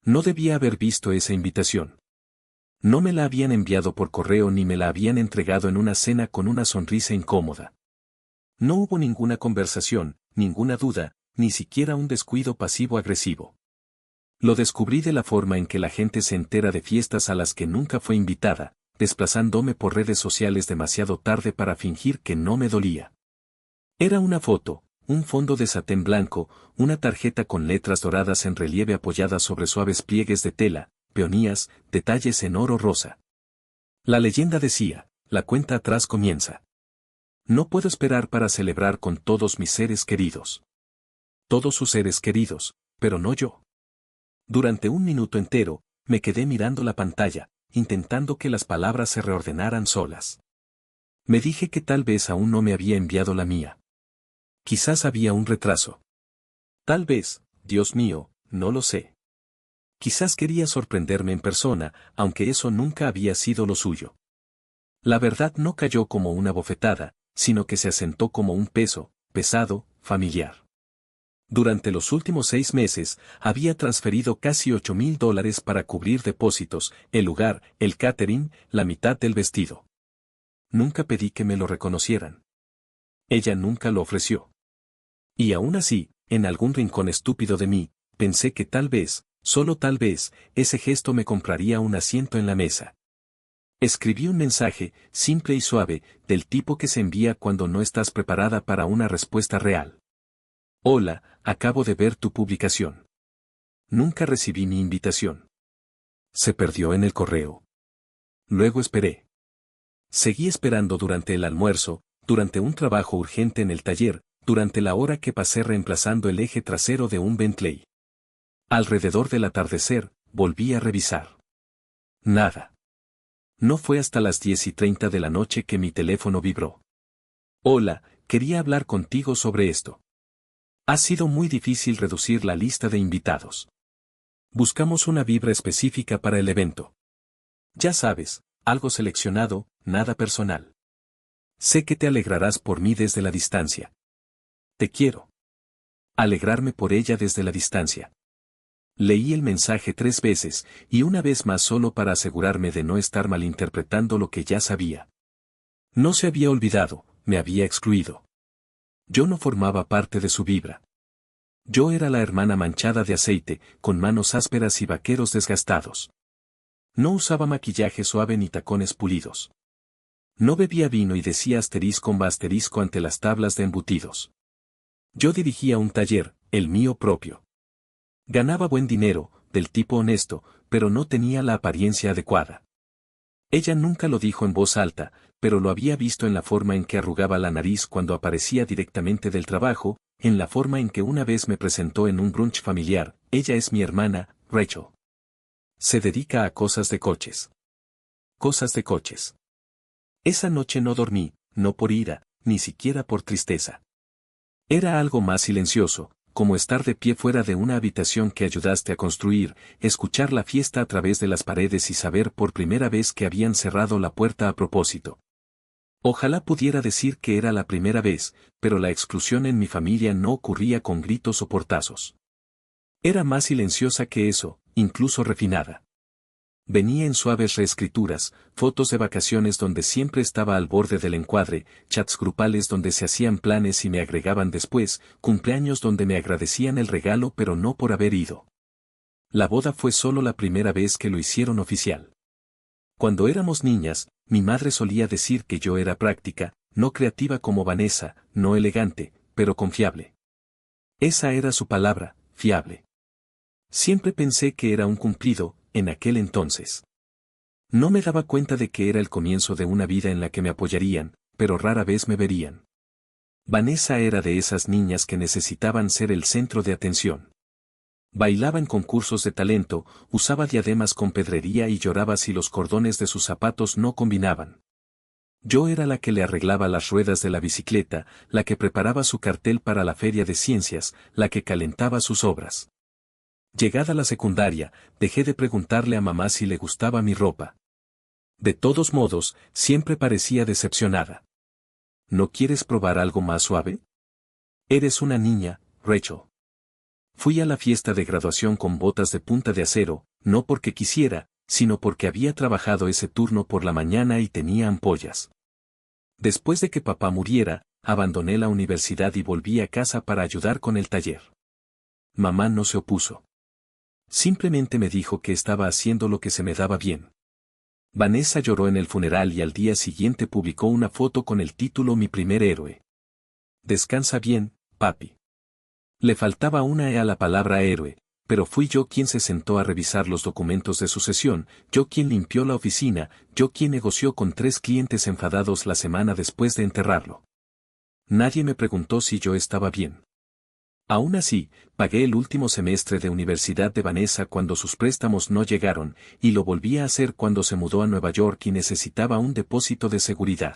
No debía haber visto esa invitación. No me la habían enviado por correo ni me la habían entregado en una cena con una sonrisa incómoda. No hubo ninguna conversación, ninguna duda, ni siquiera un descuido pasivo-agresivo. Lo descubrí de la forma en que la gente se entera de fiestas a las que nunca fue invitada, desplazándome por redes sociales demasiado tarde para fingir que no me dolía. Era una foto, un fondo de satén blanco, una tarjeta con letras doradas en relieve apoyadas sobre suaves pliegues de tela, peonías, detalles en oro rosa. La leyenda decía, la cuenta atrás comienza. No puedo esperar para celebrar con todos mis seres queridos. Todos sus seres queridos, pero no yo. Durante un minuto entero, me quedé mirando la pantalla, intentando que las palabras se reordenaran solas. Me dije que tal vez aún no me había enviado la mía. Quizás había un retraso. Tal vez, Dios mío, no lo sé. Quizás quería sorprenderme en persona, aunque eso nunca había sido lo suyo. La verdad no cayó como una bofetada, sino que se asentó como un peso, pesado, familiar. Durante los últimos 6 meses, había transferido casi $8,000 para cubrir depósitos, el lugar, el catering, la mitad del vestido. Nunca pedí que me lo reconocieran. Ella nunca lo ofreció. Y aún así, en algún rincón estúpido de mí, pensé que tal vez, solo tal vez, ese gesto me compraría un asiento en la mesa. Escribí un mensaje, simple y suave, del tipo que se envía cuando no estás preparada para una respuesta real. Hola, acabo de ver tu publicación. Nunca recibí mi invitación. Se perdió en el correo. Luego esperé. Seguí esperando durante el almuerzo, durante un trabajo urgente en el taller, durante la hora que pasé reemplazando el eje trasero de un Bentley. Alrededor del atardecer, volví a revisar. Nada. No fue hasta las 10:30 de la noche que mi teléfono vibró. Hola, quería hablar contigo sobre esto. Ha sido muy difícil reducir la lista de invitados. Buscamos una vibra específica para el evento. Ya sabes, algo seleccionado, nada personal. Sé que te alegrarás por mí desde la distancia. Te quiero. Alegrarme por ella desde la distancia. Leí el mensaje 3 veces, y una vez más solo para asegurarme de no estar malinterpretando lo que ya sabía. No se había olvidado, me había excluido. Yo no formaba parte de su vibra. Yo era la hermana manchada de aceite, con manos ásperas y vaqueros desgastados. No usaba maquillaje suave ni tacones pulidos. No bebía vino y decía asterisco ante las tablas de embutidos. Yo dirigía un taller, el mío propio. Ganaba buen dinero, del tipo honesto, pero no tenía la apariencia adecuada. Ella nunca lo dijo en voz alta, pero lo había visto en la forma en que arrugaba la nariz cuando aparecía directamente del trabajo, en la forma en que una vez me presentó en un brunch familiar. Ella es mi hermana, Rachel. Se dedica a cosas de coches. Cosas de coches. Esa noche no dormí, no por ira, ni siquiera por tristeza. Era algo más silencioso, como estar de pie fuera de una habitación que ayudaste a construir, escuchar la fiesta a través de las paredes y saber por primera vez que habían cerrado la puerta a propósito. Ojalá pudiera decir que era la primera vez, pero la exclusión en mi familia no ocurría con gritos o portazos. Era más silenciosa que eso, incluso refinada. Venía en suaves reescrituras, fotos de vacaciones donde siempre estaba al borde del encuadre, chats grupales donde se hacían planes y me agregaban después, cumpleaños donde me agradecían el regalo pero no por haber ido. La boda fue solo la primera vez que lo hicieron oficial. Cuando éramos niñas, mi madre solía decir que yo era práctica, no creativa como Vanessa, no elegante, pero confiable. Esa era su palabra, fiable. Siempre pensé que era un cumplido, en aquel entonces. No me daba cuenta de que era el comienzo de una vida en la que me apoyarían, pero rara vez me verían. Vanessa era de esas niñas que necesitaban ser el centro de atención. Bailaba en concursos de talento, usaba diademas con pedrería y lloraba si los cordones de sus zapatos no combinaban. Yo era la que le arreglaba las ruedas de la bicicleta, la que preparaba su cartel para la feria de ciencias, la que calentaba sus obras. Llegada la secundaria, dejé de preguntarle a mamá si le gustaba mi ropa. De todos modos, siempre parecía decepcionada. ¿No quieres probar algo más suave? Eres una niña, Rachel. Fui a la fiesta de graduación con botas de punta de acero, no porque quisiera, sino porque había trabajado ese turno por la mañana y tenía ampollas. Después de que papá muriera, abandoné la universidad y volví a casa para ayudar con el taller. Mamá no se opuso. Simplemente me dijo que estaba haciendo lo que se me daba bien. Vanessa lloró en el funeral y al día siguiente publicó una foto con el título Mi primer héroe. Descansa bien, papi. Le faltaba una E a la palabra héroe, pero fui yo quien se sentó a revisar los documentos de sucesión, yo quien limpió la oficina, yo quien negoció con 3 clientes enfadados la semana después de enterrarlo. Nadie me preguntó si yo estaba bien. Aún así, pagué el último semestre de universidad de Vanessa cuando sus préstamos no llegaron, y lo volví a hacer cuando se mudó a Nueva York y necesitaba un depósito de seguridad.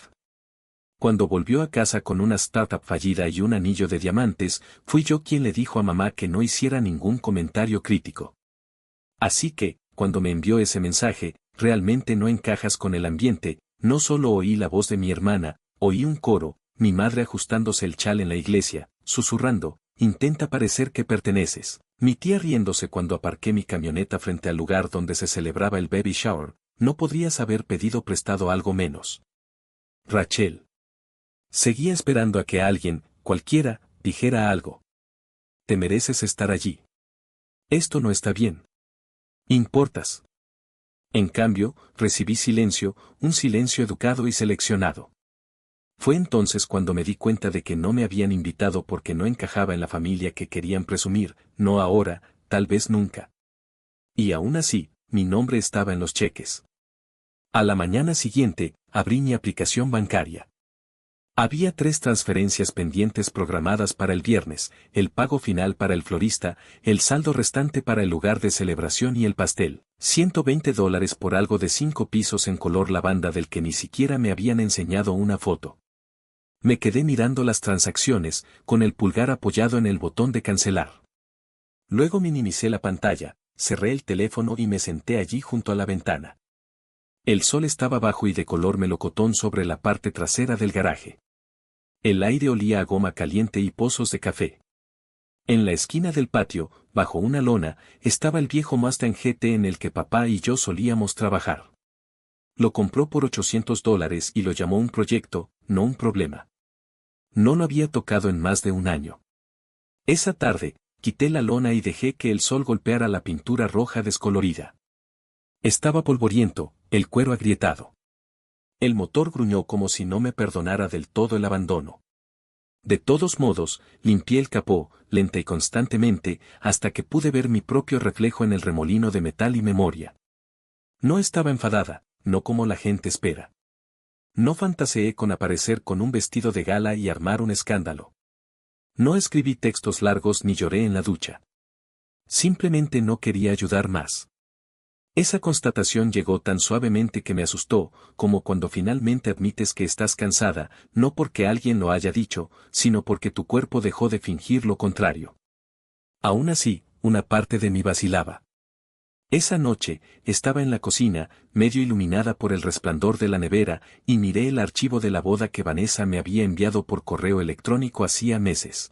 Cuando volvió a casa con una startup fallida y un anillo de diamantes, fui yo quien le dijo a mamá que no hiciera ningún comentario crítico. Así que, cuando me envió ese mensaje, realmente no encajas con el ambiente, no solo oí la voz de mi hermana, oí un coro, mi madre ajustándose el chal en la iglesia, susurrando, intenta parecer que perteneces. Mi tía riéndose cuando aparqué mi camioneta frente al lugar donde se celebraba el baby shower, no podrías haber pedido prestado algo menos. Rachel. Seguía esperando a que alguien, cualquiera, dijera algo. Te mereces estar allí. Esto no está bien. Importas. En cambio, recibí silencio, un silencio educado y seleccionado. Fue entonces cuando me di cuenta de que no me habían invitado porque no encajaba en la familia que querían presumir, no ahora, tal vez nunca. Y aún así, mi nombre estaba en los cheques. A la mañana siguiente, abrí mi aplicación bancaria. Había 3 transferencias pendientes programadas para el viernes, el pago final para el florista, el saldo restante para el lugar de celebración y el pastel, $120 por algo de 5 pisos en color lavanda del que ni siquiera me habían enseñado una foto. Me quedé mirando las transacciones, con el pulgar apoyado en el botón de cancelar. Luego minimicé la pantalla, cerré el teléfono y me senté allí junto a la ventana. El sol estaba bajo y de color melocotón sobre la parte trasera del garaje. El aire olía a goma caliente y pozos de café. En la esquina del patio, bajo una lona, estaba el viejo Mustang GT en el que papá y yo solíamos trabajar. Lo compró por $800 y lo llamó un proyecto, no un problema. No lo había tocado en más de un año. Esa tarde, quité la lona y dejé que el sol golpeara la pintura roja descolorida. Estaba polvoriento, el cuero agrietado. El motor gruñó como si no me perdonara del todo el abandono. De todos modos, limpié el capó, lenta y constantemente, hasta que pude ver mi propio reflejo en el remolino de metal y memoria. No estaba enfadada, no como la gente espera. No fantaseé con aparecer con un vestido de gala y armar un escándalo. No escribí textos largos ni lloré en la ducha. Simplemente no quería ayudar más. Esa constatación llegó tan suavemente que me asustó, como cuando finalmente admites que estás cansada, no porque alguien lo haya dicho, sino porque tu cuerpo dejó de fingir lo contrario. Aún así, una parte de mí vacilaba. Esa noche, estaba en la cocina, medio iluminada por el resplandor de la nevera, y miré el archivo de la boda que Vanessa me había enviado por correo electrónico hacía meses.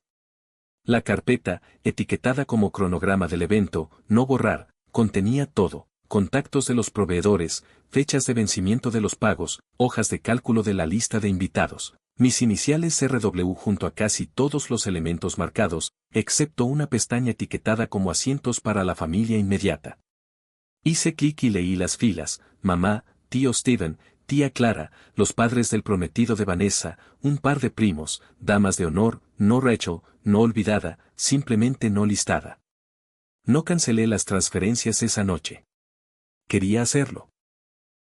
La carpeta, etiquetada como cronograma del evento, no borrar, contenía todo. Contactos de los proveedores, fechas de vencimiento de los pagos, hojas de cálculo de la lista de invitados, mis iniciales RW junto a casi todos los elementos marcados, excepto una pestaña etiquetada como asientos para la familia inmediata. Hice clic y leí las filas: mamá, tío Steven, tía Clara, los padres del prometido de Vanessa, un par de primos, damas de honor, no Rachel, no olvidada, simplemente no listada. No cancelé las transferencias esa noche. Quería hacerlo.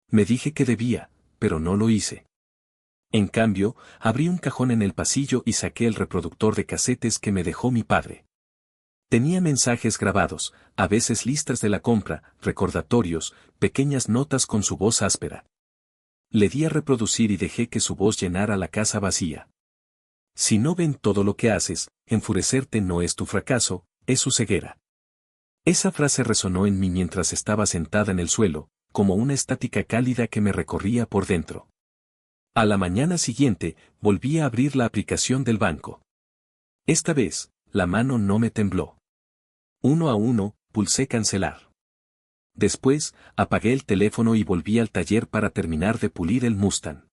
Me dije que debía, pero no lo hice. En cambio, abrí un cajón en el pasillo y saqué el reproductor de casetes que me dejó mi padre. Tenía mensajes grabados, a veces listas de la compra, recordatorios, pequeñas notas con su voz áspera. Le di a reproducir y dejé que su voz llenara la casa vacía. Si no ven todo lo que haces, enfurecerte no es tu fracaso, es su ceguera. Esa frase resonó en mí mientras estaba sentada en el suelo, como una estática cálida que me recorría por dentro. A la mañana siguiente, volví a abrir la aplicación del banco. Esta vez, la mano no me tembló. Uno a uno, pulsé cancelar. Después, apagué el teléfono y volví al taller para terminar de pulir el Mustang.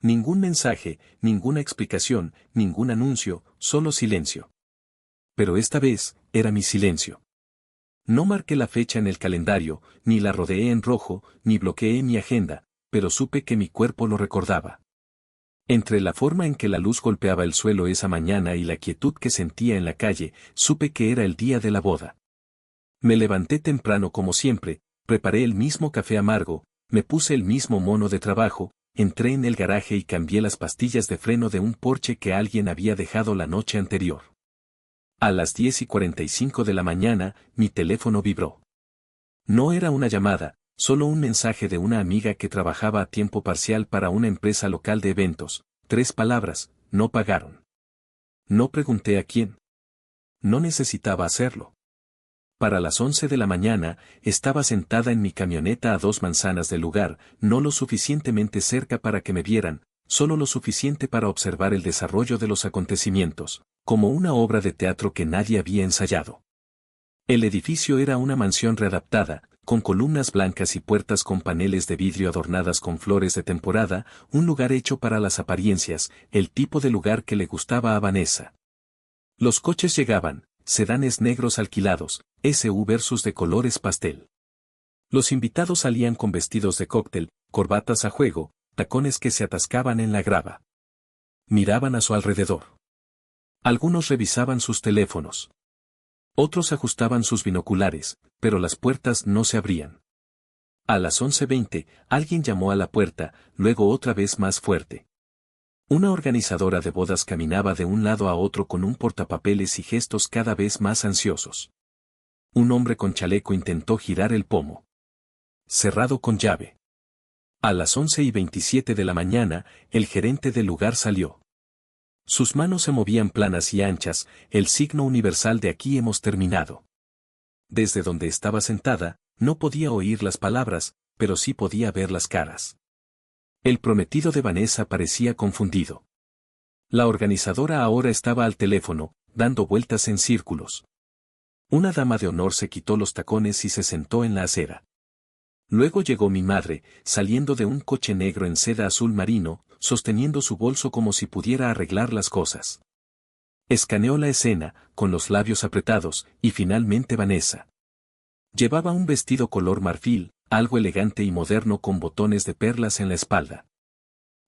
Ningún mensaje, ninguna explicación, ningún anuncio, solo silencio. Pero esta vez, era mi silencio. No marqué la fecha en el calendario, ni la rodeé en rojo, ni bloqueé mi agenda, pero supe que mi cuerpo lo recordaba. Entre la forma en que la luz golpeaba el suelo esa mañana y la quietud que sentía en la calle, supe que era el día de la boda. Me levanté temprano como siempre, preparé el mismo café amargo, me puse el mismo mono de trabajo, entré en el garaje y cambié las pastillas de freno de un Porsche que alguien había dejado la noche anterior. A las 10:45 de la mañana, mi teléfono vibró. No era una llamada, solo un mensaje de una amiga que trabajaba a tiempo parcial para una empresa local de eventos. 3 palabras: no pagaron. No pregunté a quién. No necesitaba hacerlo. Para las 11 de la mañana, estaba sentada en mi camioneta a 2 manzanas del lugar, no lo suficientemente cerca para que me vieran, solo lo suficiente para observar el desarrollo de los acontecimientos, como una obra de teatro que nadie había ensayado. El edificio era una mansión readaptada, con columnas blancas y puertas con paneles de vidrio adornadas con flores de temporada, un lugar hecho para las apariencias, el tipo de lugar que le gustaba a Vanessa. Los coches llegaban, sedanes negros alquilados, SUVs de colores pastel. Los invitados salían con vestidos de cóctel, corbatas a juego, tacones que se atascaban en la grava. Miraban a su alrededor. Algunos revisaban sus teléfonos. Otros ajustaban sus binoculares, pero las puertas no se abrían. A las 11:20, alguien llamó a la puerta, luego otra vez más fuerte. Una organizadora de bodas caminaba de un lado a otro con un portapapeles y gestos cada vez más ansiosos. Un hombre con chaleco intentó girar el pomo. Cerrado con llave. A las 11:27 de la mañana, el gerente del lugar salió. Sus manos se movían planas y anchas, el signo universal de aquí hemos terminado. Desde donde estaba sentada, no podía oír las palabras, pero sí podía ver las caras. El prometido de Vanessa parecía confundido. La organizadora ahora estaba al teléfono, dando vueltas en círculos. Una dama de honor se quitó los tacones y se sentó en la acera. Luego llegó mi madre, saliendo de un coche negro en seda azul marino, sosteniendo su bolso como si pudiera arreglar las cosas. Escaneó la escena, con los labios apretados, y finalmente Vanessa. Llevaba un vestido color marfil, algo elegante y moderno con botones de perlas en la espalda.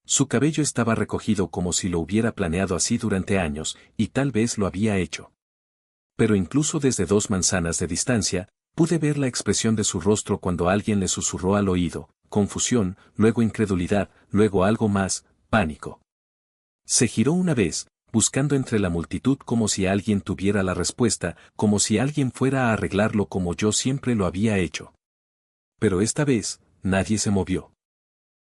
Su cabello estaba recogido como si lo hubiera planeado así durante años, y tal vez lo había hecho. Pero incluso desde 2 manzanas de distancia, pude ver la expresión de su rostro cuando alguien le susurró al oído, confusión, luego incredulidad, luego algo más, pánico. Se giró una vez, buscando entre la multitud como si alguien tuviera la respuesta, como si alguien fuera a arreglarlo como yo siempre lo había hecho. Pero esta vez, nadie se movió.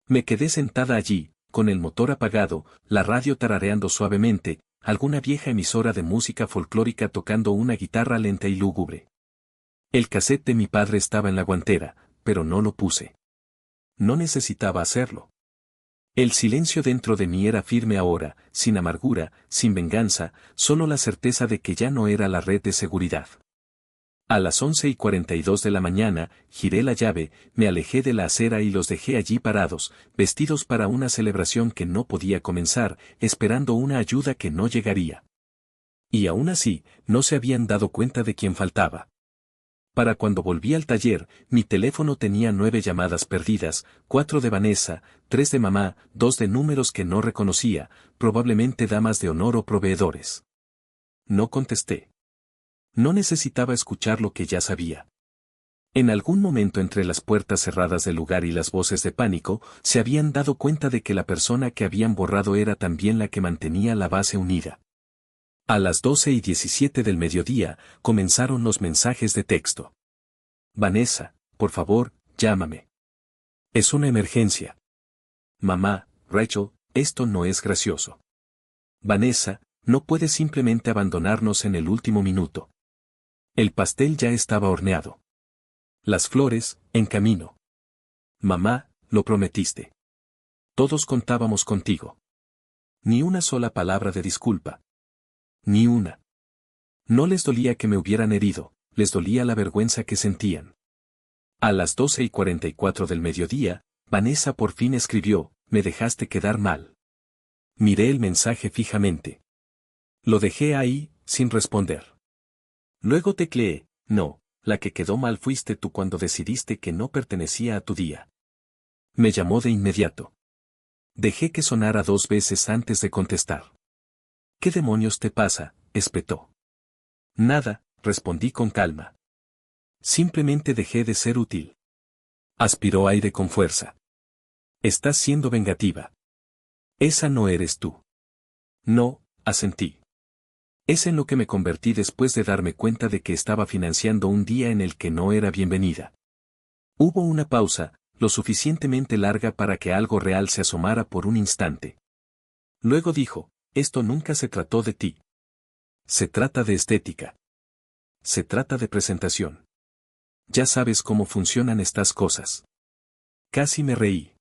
Me quedé sentada allí, con el motor apagado, la radio tarareando suavemente, alguna vieja emisora de música folclórica tocando una guitarra lenta y lúgubre. El cassette de mi padre estaba en la guantera, pero no lo puse. No necesitaba hacerlo. El silencio dentro de mí era firme ahora, sin amargura, sin venganza, solo la certeza de que ya no era la red de seguridad. A las 11:42 de la mañana, giré la llave, me alejé de la acera y los dejé allí parados, vestidos para una celebración que no podía comenzar, esperando una ayuda que no llegaría. Y aún así, no se habían dado cuenta de quién faltaba. Para cuando volví al taller, mi teléfono tenía 9 llamadas perdidas, 4 de Vanessa, 3 de mamá, 2 de números que no reconocía, probablemente damas de honor o proveedores. No contesté. No necesitaba escuchar lo que ya sabía. En algún momento entre las puertas cerradas del lugar y las voces de pánico, se habían dado cuenta de que la persona que habían borrado era también la que mantenía la base unida. A las 12:17 del mediodía, comenzaron los mensajes de texto. Vanessa, por favor, llámame. Es una emergencia. Mamá, Rachel, esto no es gracioso. Vanessa, no puedes simplemente abandonarnos en el último minuto. El pastel ya estaba horneado. Las flores, en camino. Mamá, lo prometiste. Todos contábamos contigo. Ni una sola palabra de disculpa. Ni una. No les dolía que me hubieran herido, les dolía la vergüenza que sentían. A las 12:44 del mediodía, Vanessa por fin escribió: «Me dejaste quedar mal». Miré el mensaje fijamente. Lo dejé ahí, sin responder. Luego tecleé: «No, la que quedó mal fuiste tú cuando decidiste que no pertenecía a tu día». Me llamó de inmediato. Dejé que sonara 2 veces antes de contestar. «¿Qué demonios te pasa?», espetó. «Nada», respondí con calma. «Simplemente dejé de ser útil». Aspiró aire con fuerza. «Estás siendo vengativa». «Esa no eres tú». «No», asentí. «Es en lo que me convertí después de darme cuenta de que estaba financiando un día en el que no era bienvenida». Hubo una pausa, lo suficientemente larga para que algo real se asomara por un instante. Luego dijo: «Esto nunca se trató de ti. Se trata de estética. Se trata de presentación. Ya sabes cómo funcionan estas cosas». Casi me reí.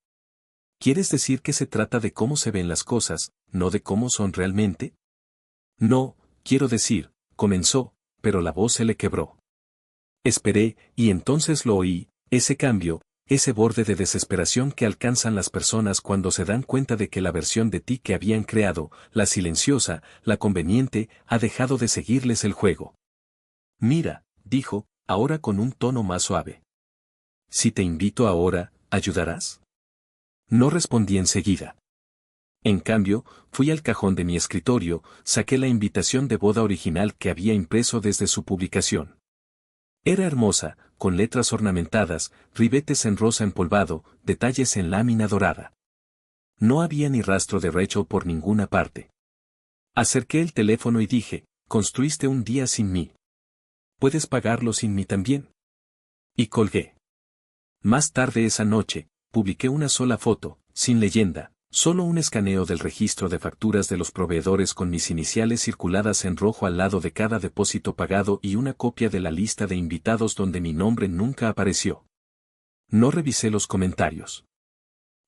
«¿Quieres decir que se trata de cómo se ven las cosas, no de cómo son realmente?» «No, quiero decir», comenzó, pero la voz se le quebró. Esperé, y entonces lo oí, ese cambio, ese borde de desesperación que alcanzan las personas cuando se dan cuenta de que la versión de ti que habían creado, la silenciosa, la conveniente, ha dejado de seguirles el juego. «Mira», dijo, ahora con un tono más suave. «Si te invito ahora, ¿ayudarás?». No respondí enseguida. En cambio, fui al cajón de mi escritorio, saqué la invitación de boda original que había impreso desde su publicación. Era hermosa, con letras ornamentadas, ribetes en rosa empolvado, detalles en lámina dorada. No había ni rastro de Rachel por ninguna parte. Acerqué el teléfono y dije: «Construiste un día sin mí. ¿Puedes pagarlo sin mí también?». Y colgué. Más tarde esa noche, publiqué una sola foto, sin leyenda, solo un escaneo del registro de facturas de los proveedores con mis iniciales circuladas en rojo al lado de cada depósito pagado y una copia de la lista de invitados donde mi nombre nunca apareció. No revisé los comentarios.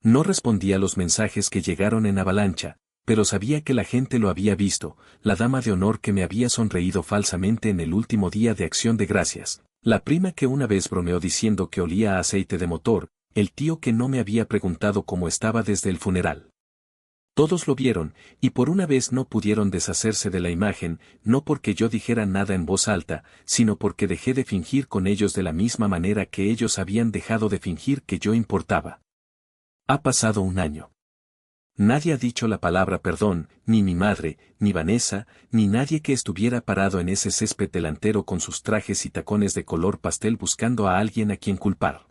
No respondí a los mensajes que llegaron en avalancha, pero sabía que la gente lo había visto: la dama de honor que me había sonreído falsamente en el último día de Acción de Gracias, la prima que una vez bromeó diciendo que olía a aceite de motor, el tío que no me había preguntado cómo estaba desde el funeral. Todos lo vieron, y por una vez no pudieron deshacerse de la imagen, no porque yo dijera nada en voz alta, sino porque dejé de fingir con ellos de la misma manera que ellos habían dejado de fingir que yo importaba. Ha pasado un año. Nadie ha dicho la palabra perdón, ni mi madre, ni Vanessa, ni nadie que estuviera parado en ese césped delantero con sus trajes y tacones de color pastel buscando a alguien a quien culpar.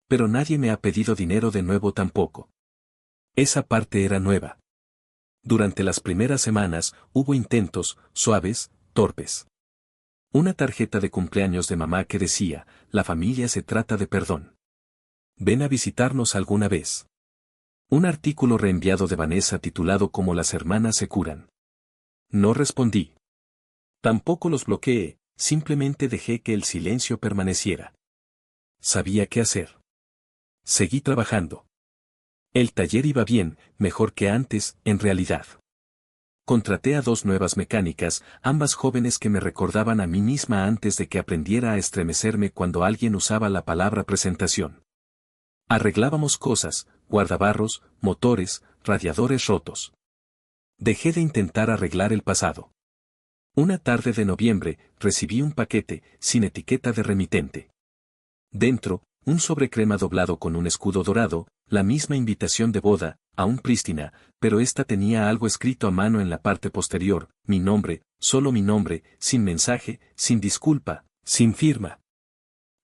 Pero nadie me ha pedido dinero de nuevo tampoco. Esa parte era nueva. Durante las primeras semanas, hubo intentos, suaves, torpes. Una tarjeta de cumpleaños de mamá que decía: «La familia se trata de perdón. Ven a visitarnos alguna vez». Un artículo reenviado de Vanessa titulado «Cómo las hermanas se curan». No respondí. Tampoco los bloqueé, simplemente dejé que el silencio permaneciera. Sabía qué hacer. Seguí trabajando. El taller iba bien, mejor que antes, en realidad. Contraté a 2 nuevas mecánicas, ambas jóvenes que me recordaban a mí misma antes de que aprendiera a estremecerme cuando alguien usaba la palabra presentación. Arreglábamos cosas: guardabarros, motores, radiadores rotos. Dejé de intentar arreglar el pasado. Una tarde de noviembre, recibí un paquete, sin etiqueta de remitente. Dentro, un sobrecrema doblado con un escudo dorado, la misma invitación de boda, aún prístina, pero esta tenía algo escrito a mano en la parte posterior: mi nombre, solo mi nombre, sin mensaje, sin disculpa, sin firma.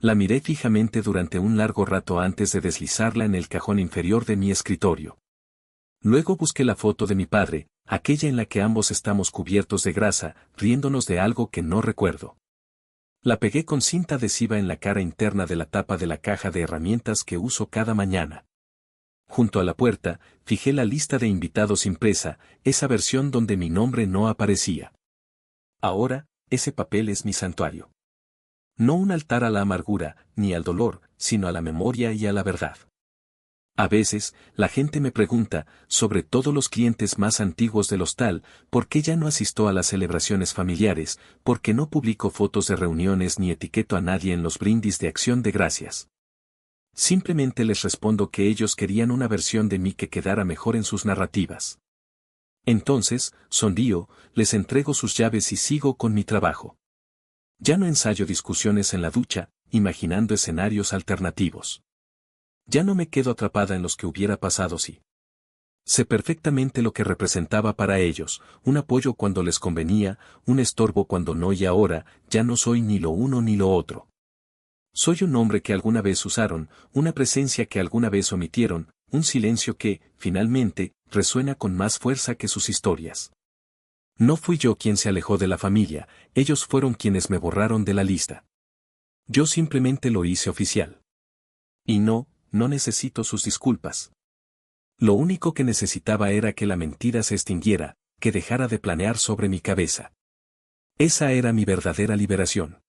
La miré fijamente durante un largo rato antes de deslizarla en el cajón inferior de mi escritorio. Luego busqué la foto de mi padre, aquella en la que ambos estamos cubiertos de grasa, riéndonos de algo que no recuerdo. La pegué con cinta adhesiva en la cara interna de la tapa de la caja de herramientas que uso cada mañana. Junto a la puerta, fijé la lista de invitados impresa, esa versión donde mi nombre no aparecía. Ahora, ese papel es mi santuario. No un altar a la amargura, ni al dolor, sino a la memoria y a la verdad. A veces, la gente me pregunta, sobre todo los clientes más antiguos del hostal, por qué ya no asisto a las celebraciones familiares, por qué no publico fotos de reuniones ni etiqueto a nadie en los brindis de acción de gracias. Simplemente les respondo que ellos querían una versión de mí que quedara mejor en sus narrativas. Entonces, sonrío, les entrego sus llaves y sigo con mi trabajo. Ya no ensayo discusiones en la ducha, imaginando escenarios alternativos. Ya no me quedo atrapada en los que hubiera pasado si. Sé perfectamente lo que representaba para ellos, un apoyo cuando les convenía, un estorbo cuando no, y ahora, ya no soy ni lo uno ni lo otro. Soy un nombre que alguna vez usaron, una presencia que alguna vez omitieron, un silencio que, finalmente, resuena con más fuerza que sus historias. No fui yo quien se alejó de la familia, ellos fueron quienes me borraron de la lista. Yo simplemente lo hice oficial. Y no necesito sus disculpas. Lo único que necesitaba era que la mentira se extinguiera, que dejara de planear sobre mi cabeza. Esa era mi verdadera liberación.